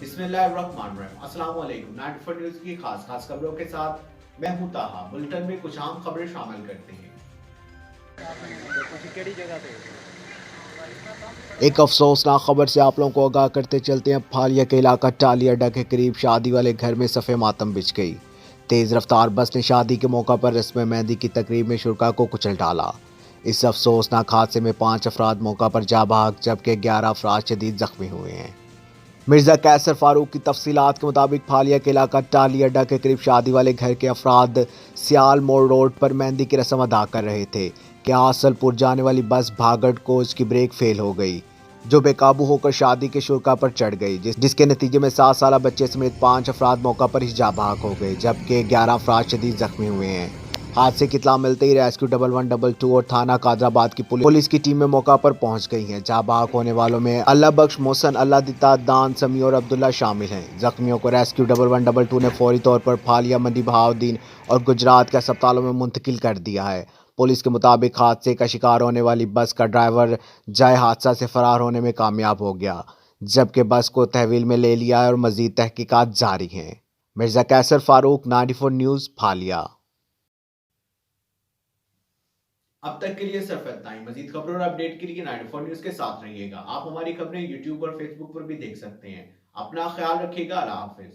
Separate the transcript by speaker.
Speaker 1: बिस्मिल्लाहिर्रहमानिर्रहीम। अस्सलाम वालेकुम। 94 न्यूज़ की खास खबरों के साथ मैं हूं ताहा। बुलेटिन में कुछ अहम खबरें शामिल करते हैं। एक अफसोसनाक खबर से आप लोगों को आगाह करते चलते हैं। फालिया के इलाका टाली अड्डा के करीब शादी वाले घर में सफ़े मातम बिछ गई। तेज़ रफ्तार बस ने शादी के मौका पर रस्म मेहंदी की तकरीब में शुरा को कुचल डाला। इस अफसोसनाक हादसे में 5 अफराद मौका पर जा भाग, जबकि 11 अफराद शदीद जख्मी हुए हैं। मिर्जा कैसर फारूक की तफसीलात के मुताबिक फालिया के इलाका टाली अड्डा के करीब शादी वाले घर के अफराद सियाल मोड़ रोड पर मेहंदी की रस्म अदा कर रहे थे कि आसलपुर जाने वाली बस भागड़ कोच की ब्रेक फेल हो गई, जो बेकाबू होकर शादी के शुरा पर चढ़ गई, जिसके नतीजे में 7 साल बच्चे समेत 5 अफराद मौका पर ही जा भाग हो गए, जबकि 11 अफराद शदीद जख्मी हुए हैं। हादसे की इत्तला मिलते ही रेस्क्यू 1112 और थाना कादराबाद की पुलिस की टीमें मौका पर पहुंच गई हैं। जहां भाग होने वालों में अल्लाह बख्श, मोहसन, अल्लाह दिता, दान, समी और अब्दुल्ला शामिल हैं। जख्मियों को रेस्क्यू 1112 ने फौरी तौर पर फालिया, मंडी बहाउद्दीन और गुजरात के अस्पतालों में मुंतकिल कर दिया है। पुलिस के मुताबिक हादसे का शिकार होने वाली बस का ड्राइवर जाए हादसा से फरार होने में कामयाब हो गया, जबकि बस को तहवील में ले लिया है और मजीद तहकीकात जारी हैं। मिर्जा कैसर फारूक, 94 न्यूज़, फालिया। अब तक के लिए सिर्फ इतना ही। मजीद खबरों और अपडेट के लिए 94 न्यूज़ के साथ रहिएगा। आप हमारी खबरें यूट्यूब और फेसबुक पर भी देख सकते हैं। अपना ख्याल रखिएगा। अल्लाह हाफिज।